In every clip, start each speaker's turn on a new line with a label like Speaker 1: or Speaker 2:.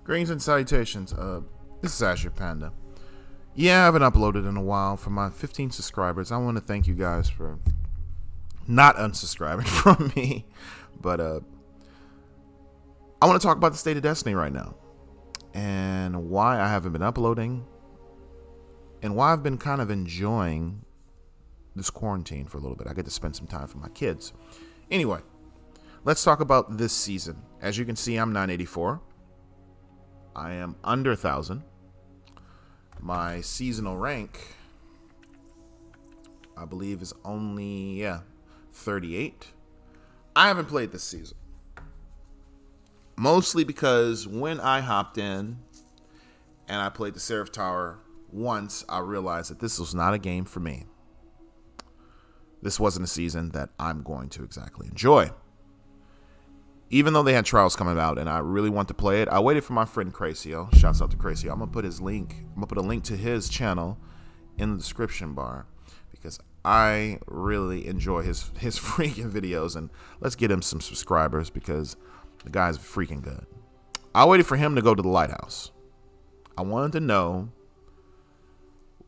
Speaker 1: Greetings and salutations. This is Azure Panda. Yeah, I haven't uploaded in a while. For my 15 subscribers, I want to thank you guys for not unsubscribing from me. But I want to talk about the state of Destiny right now and why I haven't been uploading and why I've been kind of enjoying this quarantine for a little bit. I get to spend some time with my kids. Anyway, let's talk about this season. As you can see, I'm 984. I am under 1,000. My seasonal rank, I believe, is only 38. I haven't played this season, mostly because when I hopped in and I played the Seraph Tower once, I realized that this was not a game for me. This wasn't a season that I'm going to exactly enjoy. Even though they had trials coming out and I really want to play it, I waited for my friend Cracio. Shouts out to Cracio. I'm gonna put his link. I'm gonna put a link to his channel in the description bar because I really enjoy his freaking videos, and let's get him some subscribers because the guy's freaking good. I waited for him to go to the lighthouse. I wanted to know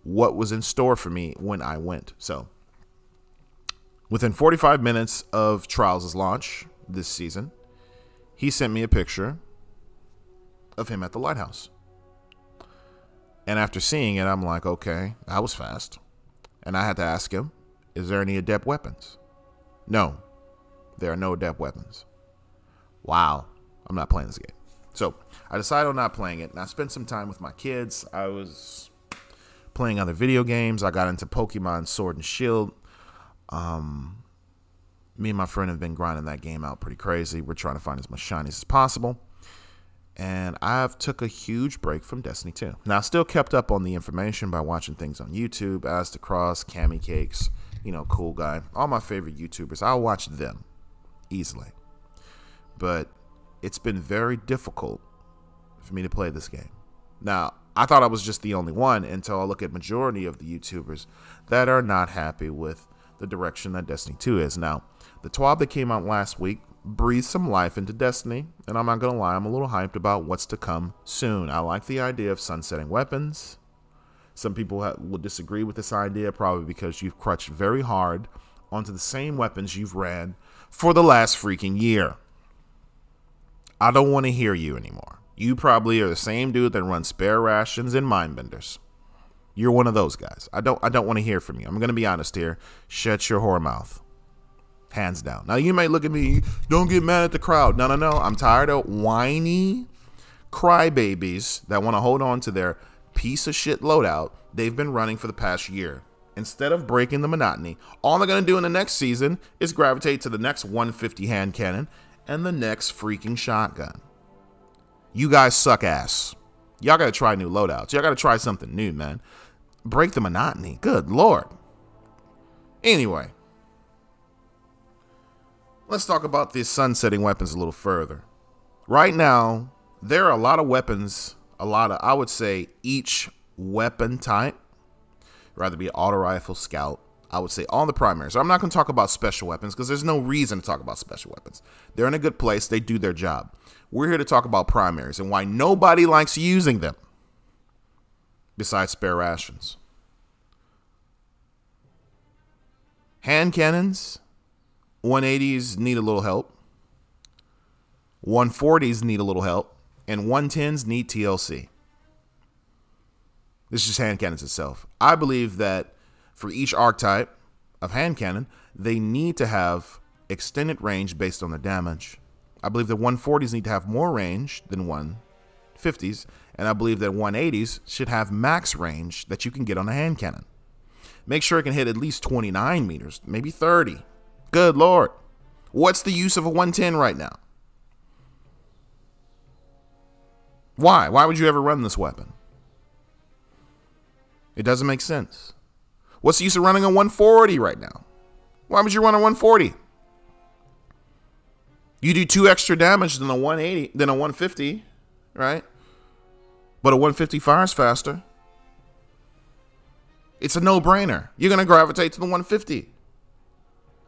Speaker 1: what was in store for me when I went. So within 45 minutes of Trials' launch this season, he sent me a picture of him at the lighthouse. And after seeing it, I'm like, okay, that was fast. And I had to ask him, is there any adept weapons? No, there are no adept weapons. Wow, I'm not playing this game. So I decided on not playing it, and I spent some time with my kids. I was playing other video games. I got into Pokemon Sword and Shield. Me and my friend have been grinding that game out pretty crazy. We're trying to find as much shinies as possible. And I've took a huge break from Destiny 2. Now, I still kept up on the information by watching things on YouTube. Astacross, Cammy Cakes, Cool Guy. All my favorite YouTubers. I'll watch them easily. But it's been very difficult for me to play this game. Now, I thought I was just the only one until I look at majority of the YouTubers that are not happy with the direction that Destiny 2 is. Now, the TWAB that came out last week breathed some life into Destiny, and I'm not going to lie, I'm a little hyped about what's to come soon. I like the idea of sunsetting weapons. Some people will disagree with this idea, probably because you've crutched very hard onto the same weapons you've ran for the last freaking year. I don't want to hear you anymore. You probably are the same dude that runs spare rations and mindbenders. You're one of those guys. I don't want to hear from you. I'm going to be honest here. Shut your whore mouth. Hands down. Now, you may look at me, don't get mad at the crowd. No. I'm tired of whiny crybabies that want to hold on to their piece of shit loadout they've been running for the past year. Instead of breaking the monotony, all they're going to do in the next season is gravitate to the next 150 hand cannon and the next freaking shotgun. You guys suck ass. Y'all got to try new loadouts. Y'all got to try something new, man. Break the monotony. Good Lord. Anyway, let's talk about these sunsetting weapons a little further. Right now, there are a lot of weapons, I would say, each weapon type, rather be auto rifle, scout, I would say all the primaries. I'm not going to talk about special weapons because there's no reason to talk about special weapons. They're in a good place. They do their job. We're here to talk about primaries and why nobody likes using them besides spare rations. Hand cannons, 180s need a little help. 140s need a little help. And 110s need TLC. This is just hand cannons itself. I believe that for each archetype of hand cannon, they need to have extended range based on their damage. I believe that 140s need to have more range than 150s, and I believe that 180s should have max range that you can get on a hand cannon. Make sure it can hit at least 29 meters, maybe 30. Good Lord. What's the use of a 110 right now? Why? Why would you ever run this weapon? It doesn't make sense. What's the use of running a 140 right now? Why would you run a 140? You do 2 extra damage than a 180, than a 150, right? But a 150 fires faster. It's a no-brainer. You're going to gravitate to the 150.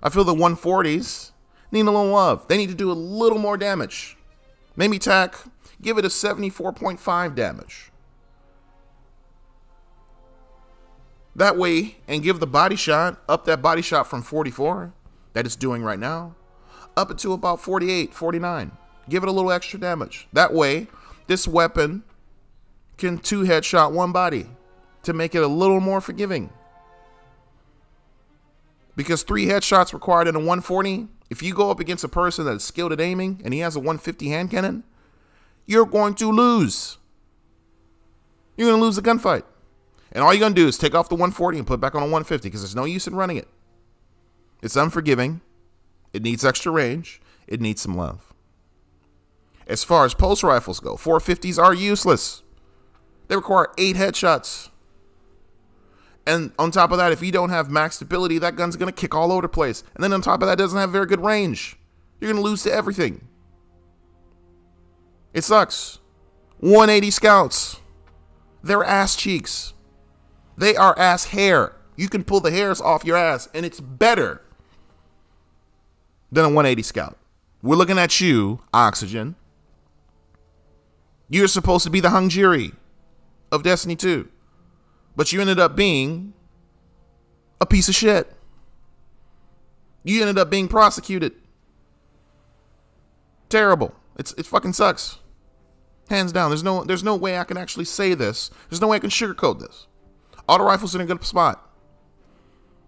Speaker 1: I feel the 140s need a little love. They need to do a little more damage. Maybe tack, Give it a 74.5 damage. That way, and give the body shot, up that body shot from 44 that it's doing right now, up it to about 48, 49. Give it a little extra damage. That way, this weapon can 2 headshot 1 body to make it a little more forgiving. Because 3 headshots required in a 140, if you go up against a person that's skilled at aiming and he has a 150 hand cannon, you're going to lose. You're going to lose the gunfight. And all you're going to do is take off the 140 and put it back on a 150 because there's no use in running it. It's unforgiving. It needs extra range. It needs some love. As far as pulse rifles go, 450s are useless. They require 8 headshots. And on top of that, if you don't have max stability, that gun's going to kick all over the place. And then on top of that, it doesn't have very good range. You're going to lose to everything. It sucks. 180 scouts. They're ass cheeks. They are ass hair. You can pull the hairs off your ass, and it's better than a 180 scout. We're looking at you, Oxygen. You're supposed to be the hung jury of Destiny 2. But you ended up being a piece of shit. You ended up being prosecuted. Terrible. It fucking sucks. Hands down. There's no way I can actually say this. There's no way I can sugarcoat this. Auto rifles are in a good spot.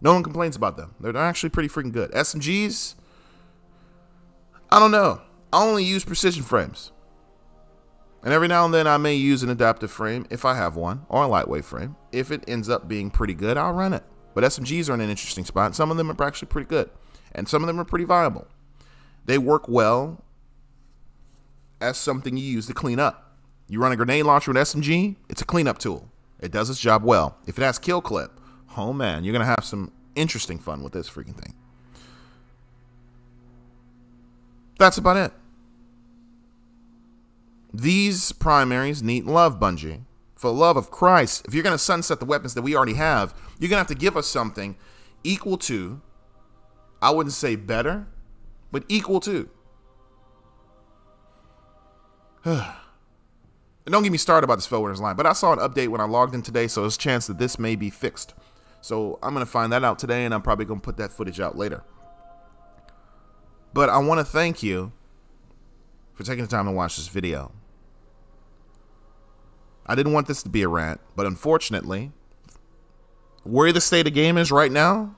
Speaker 1: No one complains about them. They're actually pretty freaking good. SMGs, I don't know. I only use precision frames. And every now and then I may use an adaptive frame if I have one, or a lightweight frame. If it ends up being pretty good, I'll run it. But SMGs are in an interesting spot. Some of them are actually pretty good. And some of them are pretty viable. They work well as something you use to clean up. You run a grenade launcher with SMG, it's a cleanup tool. It does its job well. If it has kill clip, oh man, you're going to have some interesting fun with this freaking thing. That's about it. These primaries need love, Bungie. For the love of Christ, if you're going to sunset the weapons that we already have, you're going to have to give us something equal to, I wouldn't say better, but equal to. And don't get me started about this Fellwinners line, but I saw an update when I logged in today, so there's a chance that this may be fixed. So I'm going to find that out today, and I'm probably going to put that footage out later. But I want to thank you for taking the time to watch this video. I didn't want this to be a rant, but unfortunately, where the state of game is right now,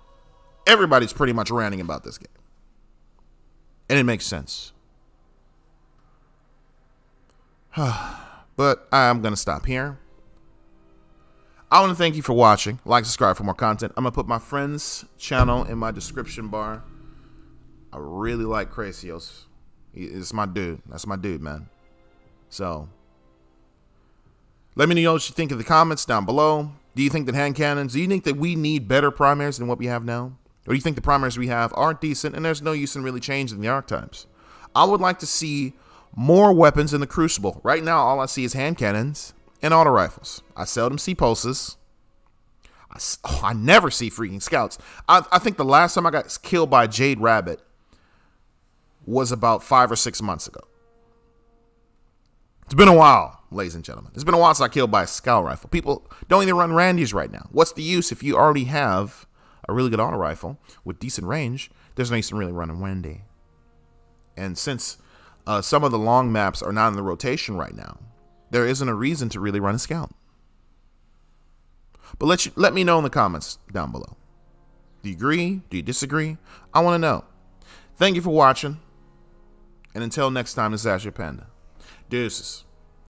Speaker 1: everybody's pretty much ranting about this game. And it makes sense. But I'm going to stop here. I want to thank you for watching. Like, subscribe for more content. I'm going to put my friend's channel in my description bar. I really like Kracios. It's my dude. That's my dude, man. So, let me know what you think in the comments down below. Do you think that hand cannons, do you think that we need better primaries than what we have now? Or do you think the primaries we have are decent and there's no use in really changing the archetypes? I would like to see more weapons in the Crucible. Right now, all I see is hand cannons and auto rifles. I seldom see pulses. I never see freaking scouts. I think the last time I got killed by Jade Rabbit was about 5 or 6 months ago. It's been a while, ladies and gentlemen. It's been a while since I killed by a scout rifle. People don't even run Randys right now. What's the use if you already have a really good auto rifle with decent range? There's no use in really running Randy. And since some of the long maps are not in the rotation right now, there isn't a reason to really run a scout. But let me know in the comments down below. Do you agree? Do you disagree? I want to know. Thank you for watching. And until next time, this is Azure Panda. Deuces.